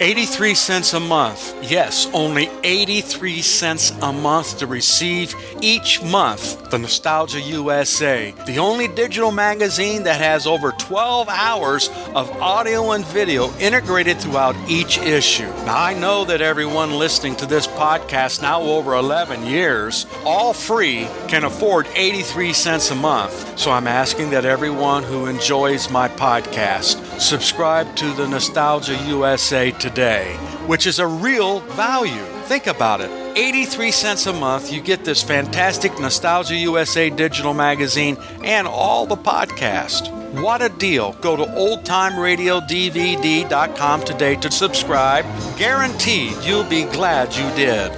83 cents a month. Yes, only 83 cents a month to receive each month the Nostalgia USA, the only digital magazine that has over 12 hours of audio and video integrated throughout each issue. Now, I know that everyone listening to this podcast now over 11 years, all free, can afford 83 cents a month. So I'm asking that everyone who enjoys my podcast subscribe to the Nostalgia USA today, which is a real value. Think about it. 83 cents a month, you get this fantastic Nostalgia USA digital magazine and all the podcast. What a deal. Go to oldtimeradiodvd.com today to subscribe. Guaranteed you'll be glad you did.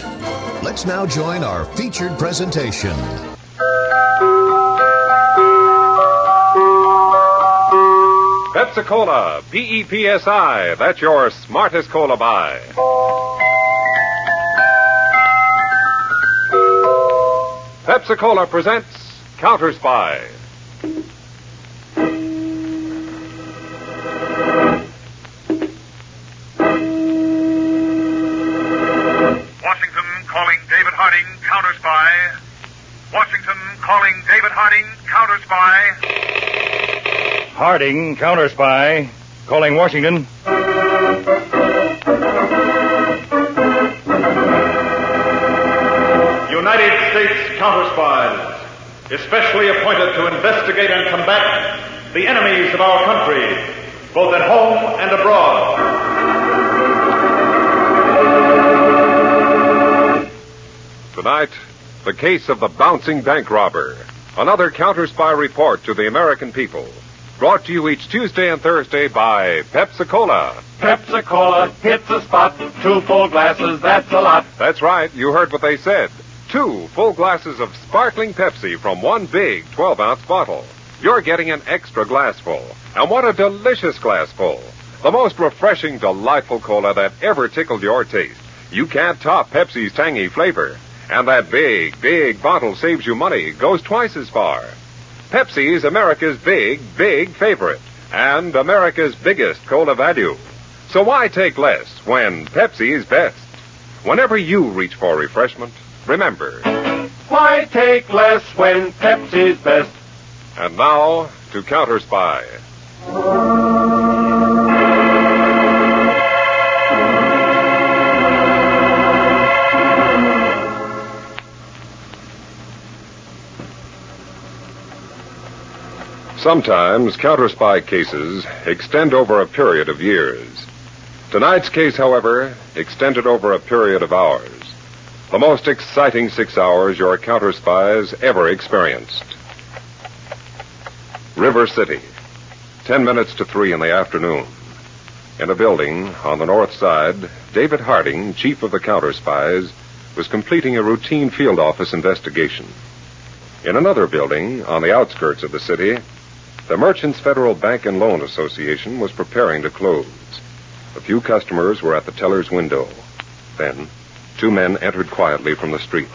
Let's now join our featured presentation. Pepsi-Cola, P-E-P-S-I, that's your smartest cola buy. Pepsi-Cola presents Counterspy. Washington calling David Harding, Counterspy. Washington calling David Harding, Counterspy. Harding, Counterspy, calling Washington. United States Counterspies, especially appointed to investigate and combat the enemies of our country, both at home and abroad. Tonight, the case of the bouncing bank robber. Another Counterspy report to the American people. Brought to you each Tuesday and Thursday by Pepsi-Cola. Pepsi-Cola hits the spot. 2 full glasses, that's a lot. That's right, you heard what they said. 2 full glasses of sparkling Pepsi from one big 12-ounce bottle. You're getting an extra glassful. And what a delicious glassful. The most refreshing, delightful cola that ever tickled your taste. You can't top Pepsi's tangy flavor. And that big, big bottle saves you money, goes twice as far. Pepsi's America's big, big favorite, and America's biggest cola value. So why take less when Pepsi's best? Whenever you reach for refreshment, remember, Why take less when Pepsi's best? And now to Counterspy. Sometimes Counterspy cases extend over a period of years. Tonight's case, however, extended over a period of hours. The most exciting 6 hours your Counterspies ever experienced. River City, 10 minutes to 3 in the afternoon. In a building on the north side, David Harding, chief of the Counterspies, was completing a routine field office investigation. In another building on the outskirts of the city, the Merchants Federal Bank and Loan Association was preparing to close. A few customers were at the teller's window. Then, 2 men entered quietly from the street,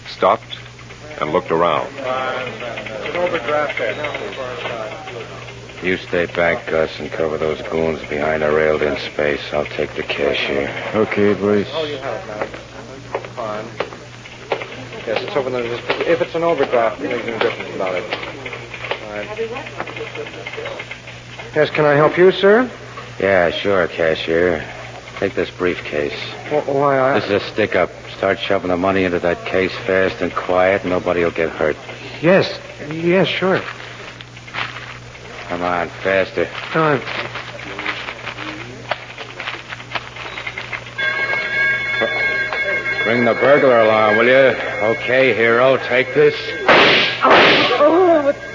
stopped, and looked around. You stay back, Gus, and cover those goons behind a railed-in space. I'll take the cashier. Okay, boys. Oh, you have now. Fine. Yes, it's over there. If it's an overdraft, you know, you can do something about it. Yes, can I help you, sir? Yeah, sure, cashier. Take this briefcase. Why, This is a stick-up. Start shoving the money into that case fast and quiet. Nobody will get hurt. Yes, sure. Come on, faster. Ring the burglar alarm, will you? Okay, hero, take this.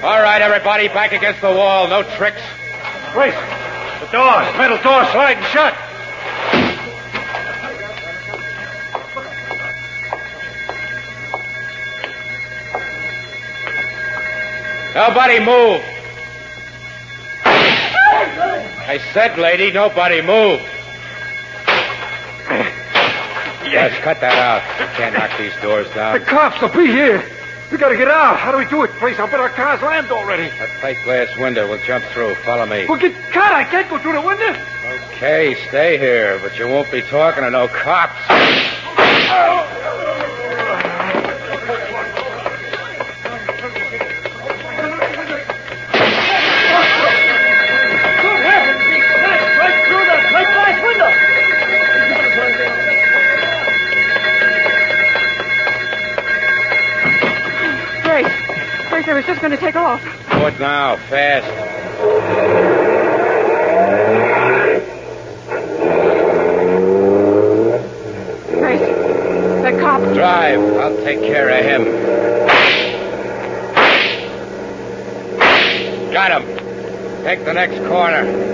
All right, everybody, back against the wall. No tricks. Wait, the metal door sliding shut. Nobody move. I said, lady, nobody move. Yes, cut that out. You can't knock these doors down. The cops will be here. We gotta get out. How do we do it, Grace? I'll bet our car's landed already. That plate glass window. We'll jump through. Follow me. We'll get caught. I can't go through the window. Okay, stay here, but you won't be talking to no cops. I was just going to take off. What now? Fast. Grace, that cop. Drive. I'll take care of him. Got him. Take the next corner.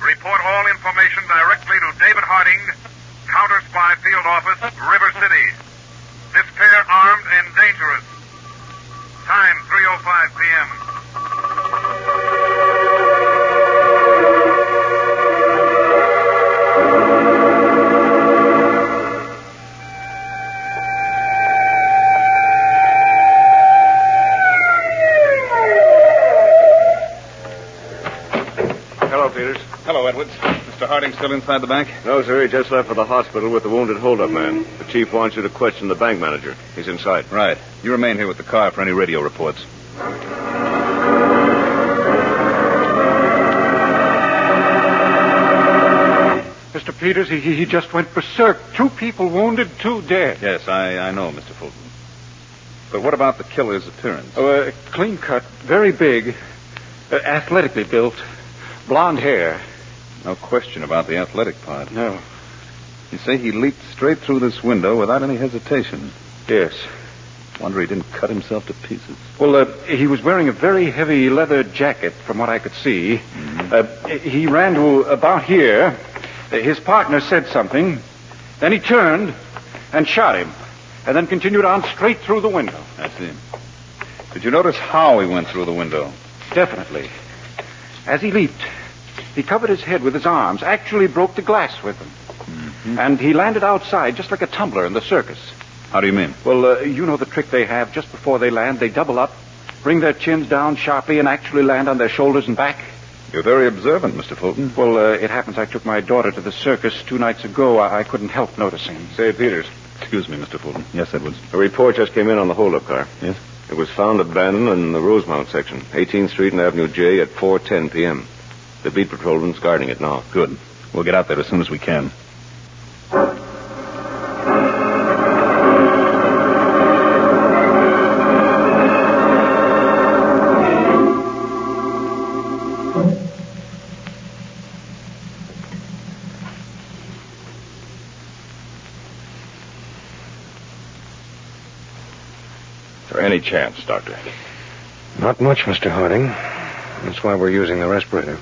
Report all information directly to David Harding, Counterspy Field Office, River City. This pair armed and dangerous. Time 3:05 p.m. Hello, Peters. Hello, Edwards. Mr. Harding still inside the bank? No, sir. He just left for the hospital with the wounded hold-up man. The chief wants you to question the bank manager. He's inside. Right. You remain here with the car for any radio reports. Mr. Peters, he just went berserk. 2 people wounded, 2 dead. Yes, I know, Mr. Fulton. But what about the killer's appearance? Clean cut, very big, athletically built, blonde hair. No question about the athletic part. No. You say he leaped straight through this window without any hesitation. Yes. Wonder he didn't cut himself to pieces. Well, he was wearing a very heavy leather jacket, from what I could see. Mm-hmm. He ran to about here. His partner said something. Then he turned and shot him. And then continued on straight through the window. I see. Did you notice how he went through the window? Definitely. As he leaped, he covered his head with his arms, actually broke the glass with them. Mm-hmm. And he landed outside just like a tumbler in the circus. How do you mean? Well, you know the trick they have. Just before they land, they double up, bring their chins down sharply, and actually land on their shoulders and back. You're very observant, Mr. Fulton. Well, it happens I took my daughter to the circus 2 nights ago. I couldn't help noticing. Say, Peters. Excuse me, Mr. Fulton. Yes, Edwards. A report just came in on the hold-up car. Yes? It was found abandoned in the Rosemount section, 18th Street and Avenue J at 4:10 p.m. The beat patrolman's guarding it now. Good. We'll get out there as soon as we can. Is there any chance, Doctor? Not much, Mr. Harding. That's why we're using the respirator.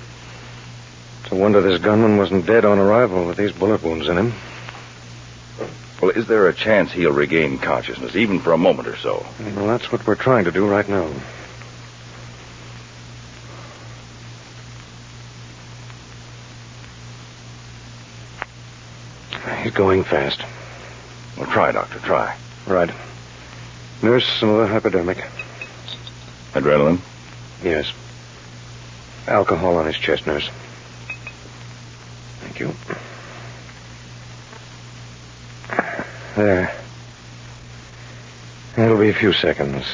It's a wonder this gunman wasn't dead on arrival with these bullet wounds in him. Well, is there a chance he'll regain consciousness, even for a moment or so? Well, that's what we're trying to do right now. He's going fast. Well, try, Doctor, try. Right. Nurse, another hypodermic. Adrenaline? Yes. Alcohol on his chest, nurse. Thank you. There. It'll be a few seconds.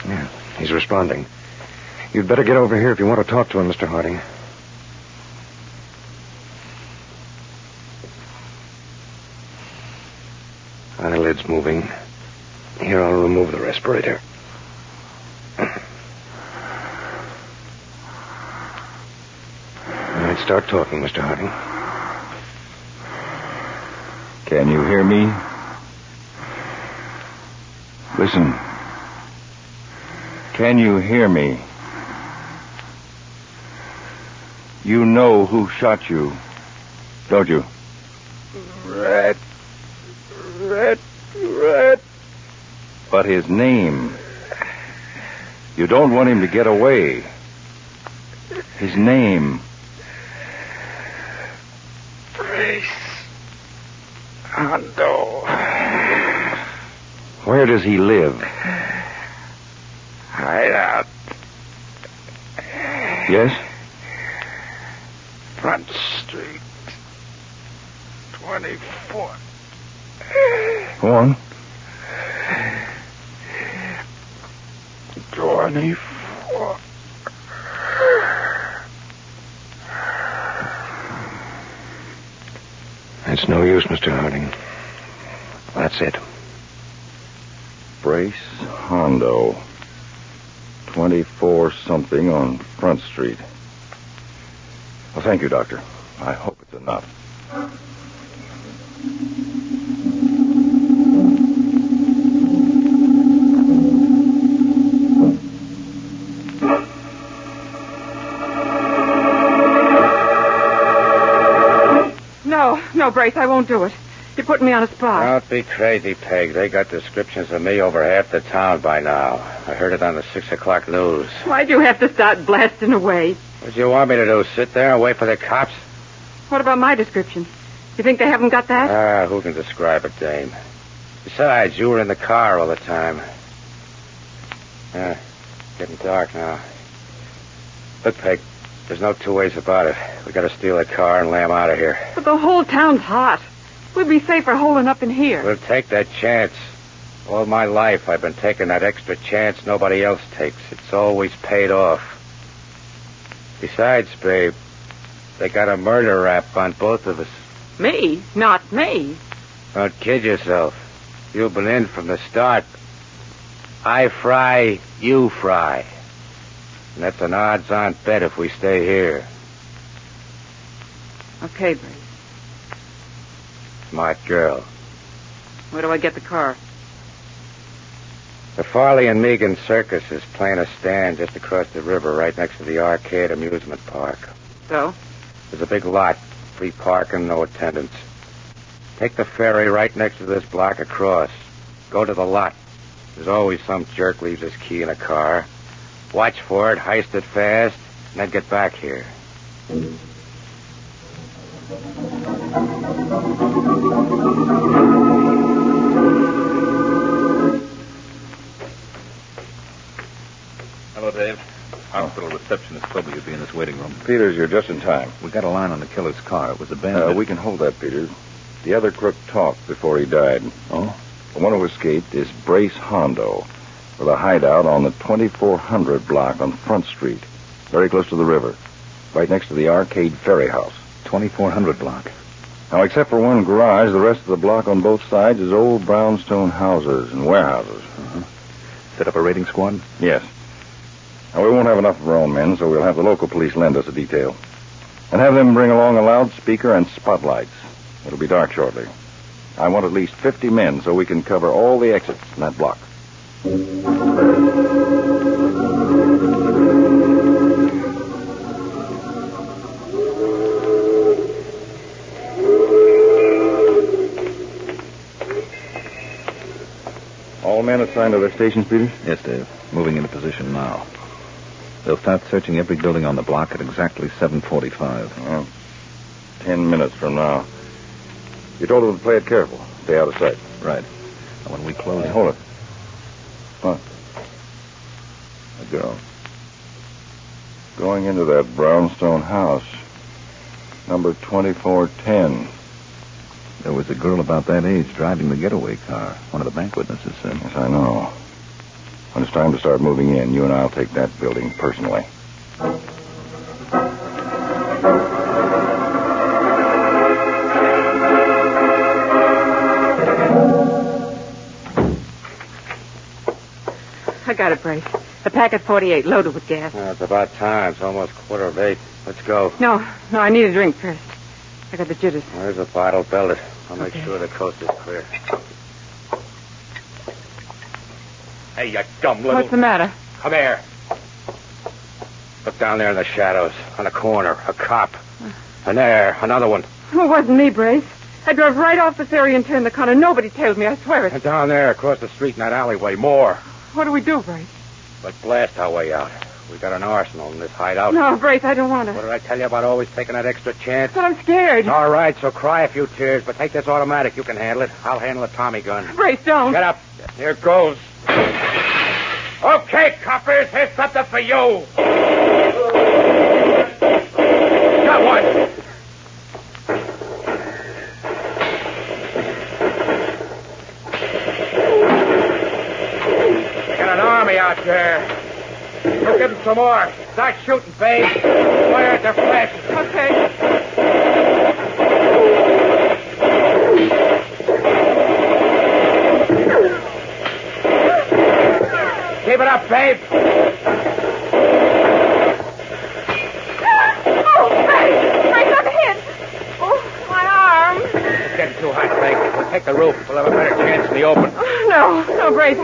Yeah, he's responding. You'd better get over here if you want to talk to him, Mr. Harding. blood's moving. Here, I'll remove the respirator. All right, start talking, Mr. Harding. Can you hear me? Listen. Can you hear me? You know who shot you, don't you? Red. But his name. You don't want him to get away. His name. Brace. Hondo. Where does he live? Hideout. Yes? Front Street. 24. Go on. 24. It's no use, Mr. Harding. That's it. Brace Hondo. 24-something on Front Street. Well, thank you, Doctor. I hope it's enough. No, Brace, I won't do it. You're putting me on a spot. Don't be crazy, Peg. They got descriptions of me over half the town by now. I heard it on the 6 o'clock news. Why'd you have to start blasting away? What do you want me to do, sit there and wait for the cops? What about my description? You think they haven't got that? Who can describe it, Dame? Besides, you were in the car all the time. Getting dark now. Look, Peg, there's no two ways about it. We gotta steal a car and lay 'em out of here. But the whole town's hot. We'd be safer holding up in here. We'll take that chance. All my life, I've been taking that extra chance nobody else takes. It's always paid off. Besides, babe, they got a murder rap on both of us. Me? Not me. Don't kid yourself. You've been in from the start. I fry, you fry. And that's an odds-on bet if we stay here. Okay, Brace. Smart girl. Where do I get the car? The Farley and Megan Circus is playing a stand just across the river right next to the Arcade Amusement Park. So? There's a big lot. Free parking, no attendance. Take the ferry right next to this block across. Go to the lot. There's always some jerk leaves his key in a car. Watch for it, heist it fast, and then get back here. Hello, Dave. Hospital receptionist told me you'd be in this waiting room. Peters, you're just in time. We got a line on the killer's car. It was abandoned. We can hold that, Peters. The other crook talked before he died. Oh? The one who escaped is Brace Hondo, with a hideout on the 2400 block on Front Street, very close to the river, right next to the Arcade Ferry House. 2400 block. Now, except for one garage, the rest of the block on both sides is old brownstone houses and warehouses. Uh-huh. Set up a raiding squad? Yes. Now, we won't have enough of our own men, so we'll have the local police lend us a detail. And have them bring along a loudspeaker and spotlights. It'll be dark shortly. I want at least 50 men so we can cover all the exits in that block. All men assigned to their stations, Peter? Yes, Dave. Moving into position now. They'll start searching every building on the block at exactly 7:45. Well, 10 minutes from now. You told them to play it careful. Stay out of sight. Right. And when we close... Hey, hold it. What? A girl. Going into that brownstone house. Number 2410. There was a girl about that age driving the getaway car. One of the bank witnesses said. Yes, I know. When it's time to start moving in, you and I'll take that building personally. got it, Brace. The packet 48, loaded with gas. Oh, it's about time. It's almost 7:45. Let's go. No, I need a drink first. I got the jitters. Where's the bottle? Build it. I'll make Okay. sure the coast is clear. Hey, you dumb little... What's the matter? Come here. Look down there in the shadows, on a corner, a cop. And there, another one. Oh, it wasn't me, Brace. I drove right off the ferry and turned the corner. Nobody tailed me, I swear it. And down there, across the street in that alleyway, more. What do we do, Brace? Let's blast our way out. We got an arsenal in this hideout. No, Brace, I don't want to. What did I tell you about always taking that extra chance? But I'm scared. All right, so cry a few tears, but take this automatic. You can handle it. I'll handle the Tommy gun. Brace, don't. Get up. Here goes. Okay, coppers, here's something for you. Got one. Got an army out there. We'll give them some more. Start shooting, babe. Fire at their flashes. Okay. Keep it up, babe. Oh, Brace! Brace, I'm hit! Oh, my arm. It's getting too hot, babe. We'll take the roof. We'll have a better chance in the open. No, Brace.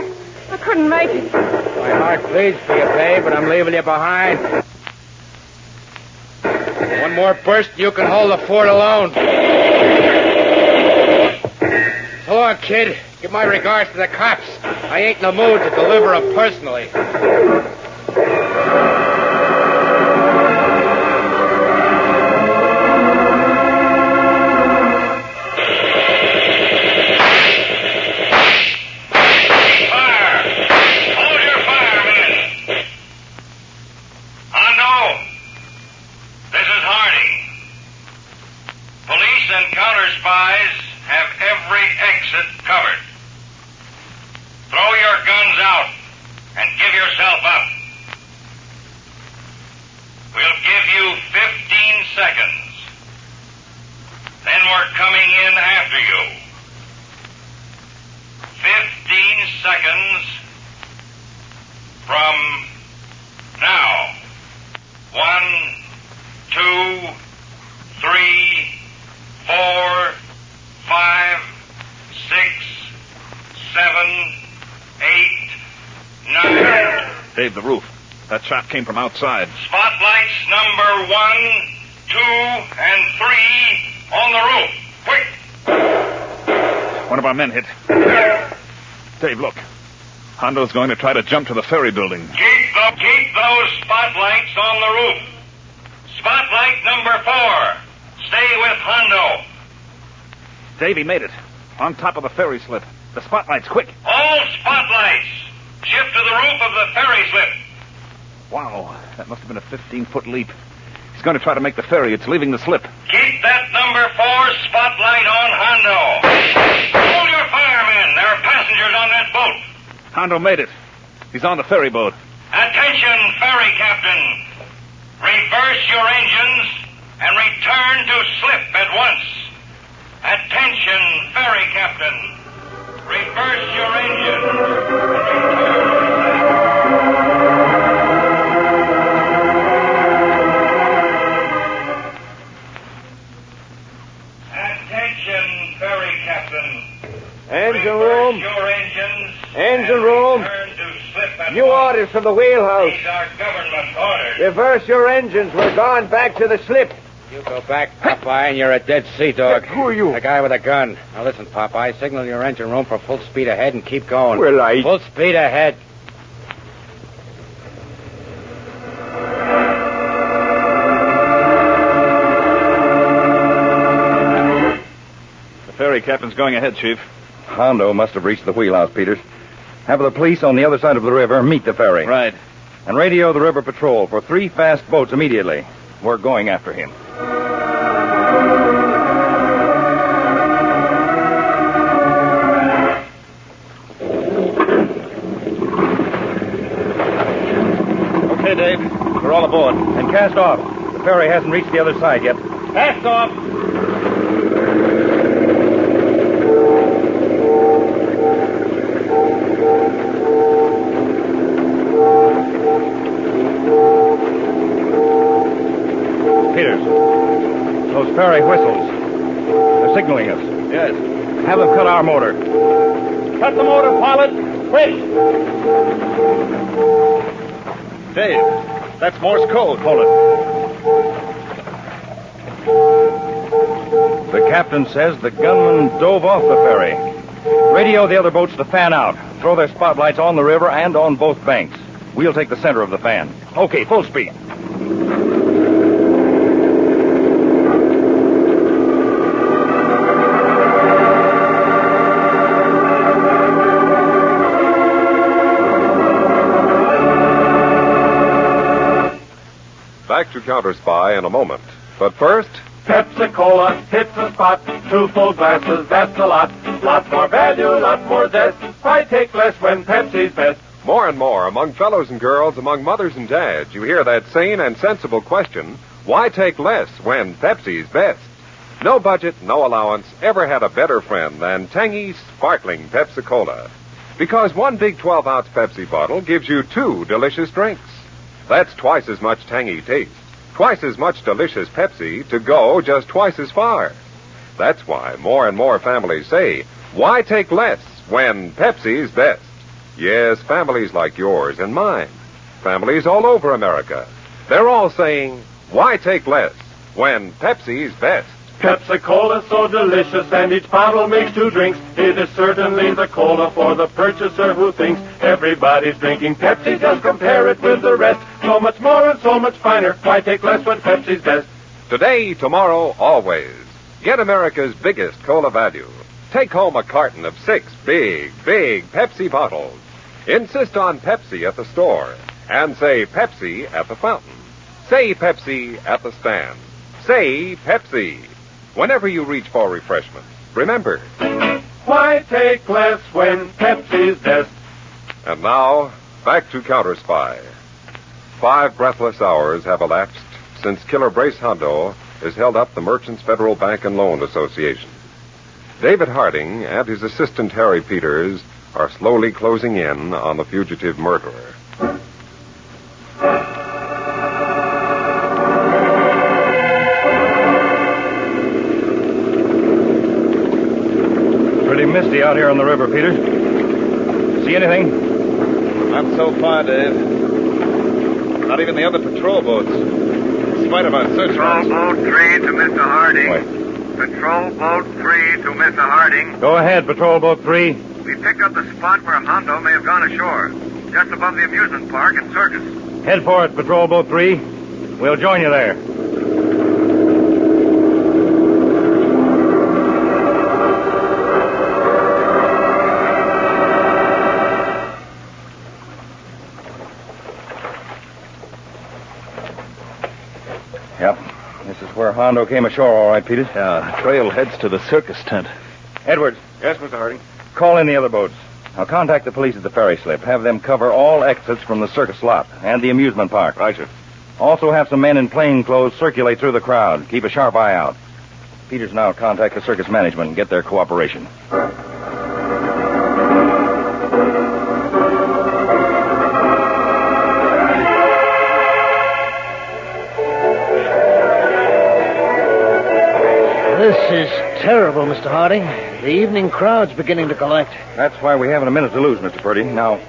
I couldn't make it. My heart bleeds for you, babe, but I'm leaving you behind. One more burst, you can hold the fort alone. So long, kid. Give my regards to the cops. I ain't in the mood to deliver them personally. Police and counterspies have every exit covered. Throw your guns out and give yourself up. We'll give you 15 seconds. Then we're coming in after you. 15 seconds from now. 1, 2, 3, 4, 5, 6, 7, 8, 9. Dave, the roof. That shot came from outside. Spotlights number 1, 2, and 3 on the roof. Quick! One of our men hit. Dave, look. Hondo's going to try to jump to the ferry building. Keep those spotlights on the roof. Spotlight number 4. Stay with Hondo. Dave, he made it. On top of the ferry slip. The spotlights, quick. All spotlights. Shift to the roof of the ferry slip. Wow, that must have been a 15-foot leap. He's going to try to make the ferry. It's leaving the slip. Keep that number 4 spotlight on Hondo. Hold your fire, men. There are passengers on that boat. Hondo made it. He's on the ferry boat. Attention, ferry captain. Reverse your engines and return to slip at once. Attention, ferry captain. Reverse your engines and return to slip. Attention, ferry captain. Engine Reverse room. your engines. Engine and room. return to slip at New once. orders from the wheelhouse. These are government orders. Reverse your engines. We're going back to the slip. You go back, Popeye, and you're a dead sea dog. Who are you? The guy with a gun. Now listen, Popeye, signal your engine room for full speed ahead and keep going. Well, I... Full speed ahead. The ferry captain's going ahead, Chief. Hondo must have reached the wheelhouse, Peters. Have the police on the other side of the river meet the ferry. Right. And radio the river patrol for 3 fast boats immediately. We're going after him. Okay, Dave. We're all aboard. And cast off. The ferry hasn't reached the other side yet. Cast off. Those ferry whistles. They're signaling us. Yes. Have them cut our motor. Cut the motor, pilot. Quick! Dave, that's Morse code. Hold it. The captain says the gunman dove off the ferry. Radio the other boats to fan out. Throw their spotlights on the river and on both banks. We'll take the center of the fan. Okay, full speed. Back to Counterspy in a moment. But first, Pepsi-Cola hits the spot. 2 full glasses, that's a lot. Lot more value, lot more zest. Why take less when Pepsi's best? more and more among fellows and girls, among mothers and dads, you hear that sane and sensible question, why take less when Pepsi's best? No budget, no allowance ever had a better friend than tangy, sparkling Pepsi-Cola. Because one big 12-ounce Pepsi bottle gives you 2 delicious drinks. That's twice as much tangy taste, twice as much delicious Pepsi to go just twice as far. That's why more and more families say, why take less when Pepsi's best? Yes, families like yours and mine. Families all over America. They're all saying, why take less when Pepsi's best? Pepsi-Cola so delicious, and each bottle makes 2 drinks. It is certainly the cola for the purchaser who thinks everybody's drinking Pepsi. Just compare it with the rest. So much more and so much finer. Why take less when Pepsi's best? Today, tomorrow, always. Get America's biggest cola value. Take home a carton of 6 big Pepsi bottles. Insist on Pepsi at the store. And say Pepsi at the fountain. Say Pepsi at the stand. Say Pepsi. Whenever you reach for refreshment, remember, why take less when Pepsi's best? And now, back to Counterspy. 5 breathless hours have elapsed since Killer Brace Hondo has held up the Merchants Federal Bank and Loan Association. David Harding and his assistant Harry Peters are slowly closing in on the fugitive murderer. Pretty misty out here on the river, Peter. See anything? Not so far, Dave. Not even the other patrol boats. In spite of our search Patrol warrants. Boat 3 to Mr. Harding. Wait. Patrol Boat 3 to Mr. Harding. Go ahead, Patrol Boat 3. We picked up the spot where Hondo may have gone ashore, just above the amusement park and circus. Head for it, Patrol Boat 3. We'll join you there. Yep. This is where Hondo came ashore, all right, Peters. Yeah, trail heads to the circus tent. Edwards, Yes, Mr. Harding. call in the other boats. I'll contact the police at the ferry slip. Have them cover all exits from the circus lot and the amusement park. Right, sir. Also have some men in plain clothes circulate through the crowd. Keep a sharp eye out. Peters now contact the circus management and get their cooperation. This is terrible, Mr. Harding. The evening crowd's beginning to collect. That's why we haven't a minute to lose, Mr. Purdy. Now,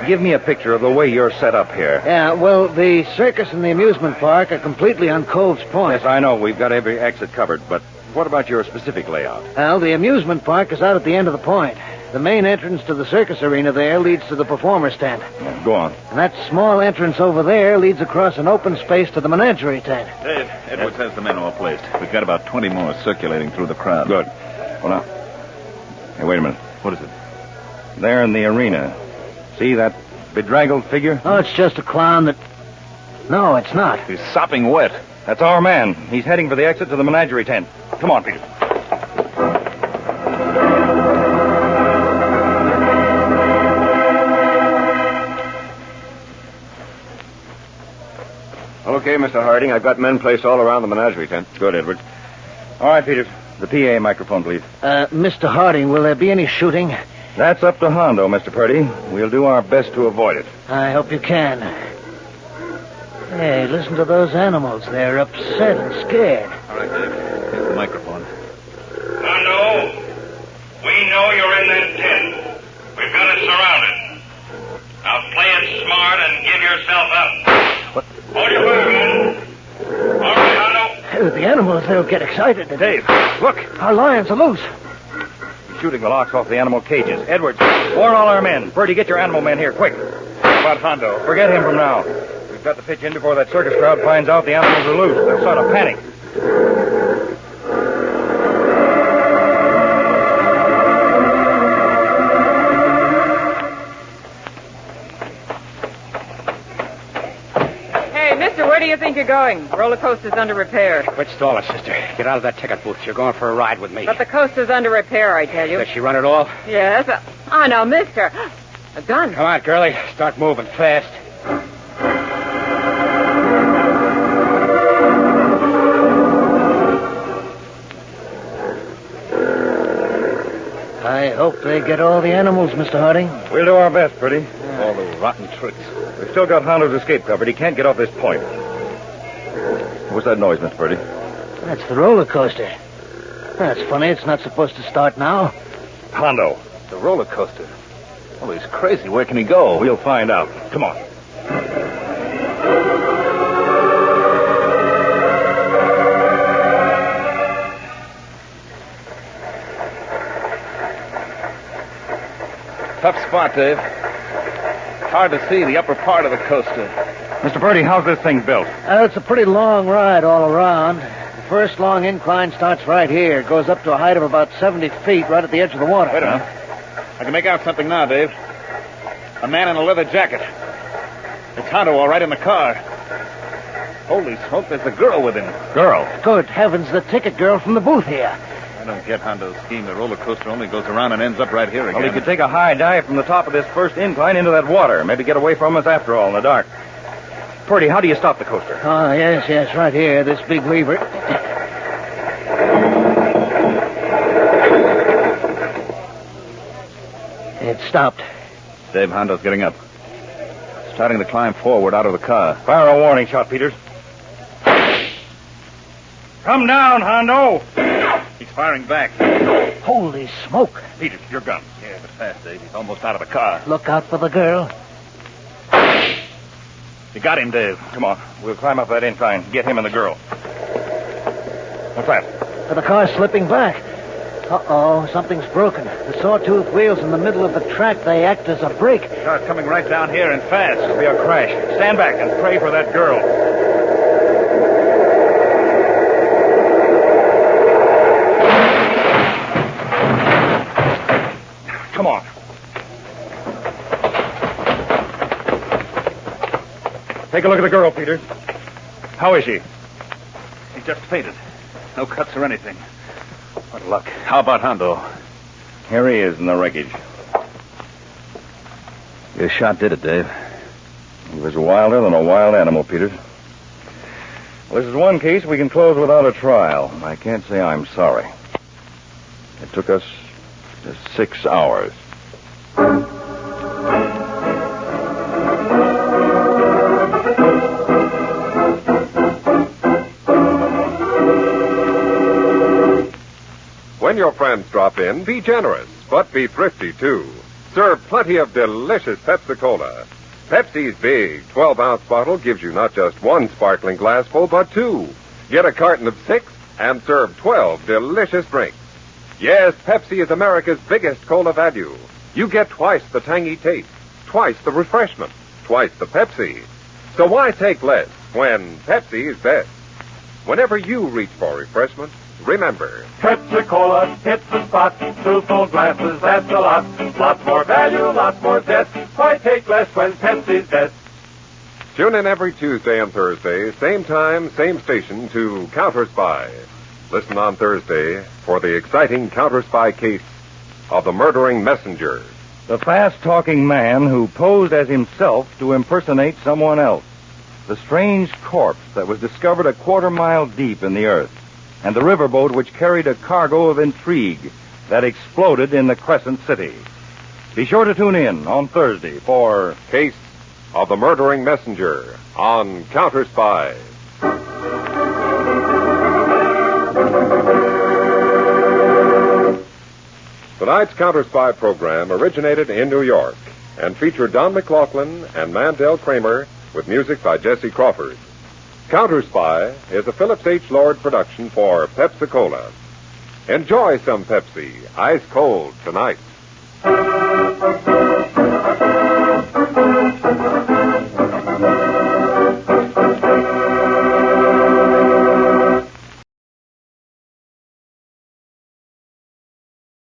give me a picture of the way you're set up here. Yeah, well, the circus and the amusement park are completely on Cove's Point. Yes, I know. We've got every exit covered, but what about your specific layout? Well, the amusement park is out at the end of the point. The main entrance to the circus arena there leads to the performer's tent. Yeah, go on. And that small entrance over there leads across an open space to the menagerie tent. Dave, Edwards has the men all placed. We've got about 20 more circulating through the crowd. Good. Well, now. Hey, wait a minute. What is it? There in the arena. See that bedraggled figure? Oh, it's just a clown that... No, it's not. He's sopping wet. That's our man. He's heading for the exit to the menagerie tent. Come on, Peter. Okay, Mr. Harding. I've got men placed all around the menagerie tent. Good, Edward. All right, Peters. The PA microphone, please. Mr. Harding, will there be any shooting? That's up to Hondo, Mr. Purdy. We'll do our best to avoid it. I hope you can. Hey, listen to those animals. They're upset and scared. All right, Dave. yourself up. What? Hold your fire, men. All right, Hondo. The animals, they'll get excited. Dave, look. Our lions are loose. He's shooting the locks off the animal cages. Edwards, warn all our men. Bertie, get your animal men here, quick. How about Hondo? Forget him from now. We've got to pitch in before that circus crowd finds out the animals are loose. They'll start a panic. Where do you think you're going? Roller coaster's under repair. Quit stalling, sister. Get out of that ticket booth. You're going for a ride with me. But the coaster's under repair, I tell you. Does she run it all? Yes. Oh, now, mister. A gun. Come on, girlie. Start moving fast. I hope they get all the animals, Mr. Harding. We'll do our best, Bertie. All the rotten tricks. We've still got Hondo's escape covered. He can't get off this point. What's that noise, Miss Bertie? That's the roller coaster. That's funny. It's not supposed to start now. Hondo. The roller coaster. Oh, he's crazy. Where can he go? We'll find out. Come on. Tough spot, Dave. Hard to see the upper part of the coaster. Mr. Bertie, how's this thing built? It's a pretty long ride all around. The first long incline starts right here. It goes up to a height of about 70 feet right at the edge of the water. Wait a minute. I can make out something now, Dave. A man in a leather jacket. It's Hondo all right in the car. Holy smoke, there's a girl with him. Girl? Good heavens, the ticket girl from the booth here. I don't get Hondo's scheme. The roller coaster only goes around and ends up right here again. Well, he could take a high dive from the top of this first incline into that water. Maybe get away from us after all in the dark. Purdy, how do you stop the coaster? Oh, yes, right here. This big lever. It stopped. Dave, Hondo's getting up. Starting to climb forward out of the car. Fire a warning shot, Peters. Come down, Hondo! He's firing back. Holy smoke. Peters, your gun. Yeah, but fast, Dave. He's almost out of the car. Look out for the girl. You got him, Dave. Come on. We'll climb up that incline. Get him and the girl. What's that? The car's slipping back. Uh-oh, something's broken. The sawtooth wheels in the middle of the track, they act as a brake. The car's coming right down here and fast. It'll be a crash. Stand back and pray for that girl. Come on. Take a look at the girl, Peter. How is she? He just fainted. No cuts or anything. What luck. How about Hondo? Here he is in the wreckage. Your shot did it, Dave. He was wilder than a wild animal, Peters. Well, this is one case we can close without a trial. I can't say I'm sorry. It took us just 6 hours. When your friends drop in, be generous, but be thrifty, too. Serve plenty of delicious Pepsi-Cola. Pepsi's big 12-ounce bottle gives you not just one sparkling glassful, but two. Get a carton of 6 and serve 12 delicious drinks. Yes, Pepsi is America's biggest cola value. You get twice the tangy taste, twice the refreshment, twice the Pepsi. So why take less when Pepsi is best? Whenever you reach for refreshment, remember, Pepsi-Cola hits the spot. 2 full glasses, that's a lot. Lots more value, lots more zest. Why take less when Pepsi's best? tune in every Tuesday and Thursday, same time, same station, to Counterspy. Listen on Thursday for the exciting Counterspy case of the murdering messenger. The fast-talking man who posed as himself to impersonate someone else. The strange corpse that was discovered a quarter-mile deep in the earth. And the riverboat which carried a cargo of intrigue that exploded in the Crescent City. Be sure to tune in on Thursday for Case of the Murdering Messenger on Counterspy. Tonight's Counterspy program originated in New York and featured Don McLaughlin and Mandel Kramer with music by Jesse Crawford. Counterspy is a Phillips H. Lord production for Pepsi-Cola. Enjoy some Pepsi, ice cold tonight.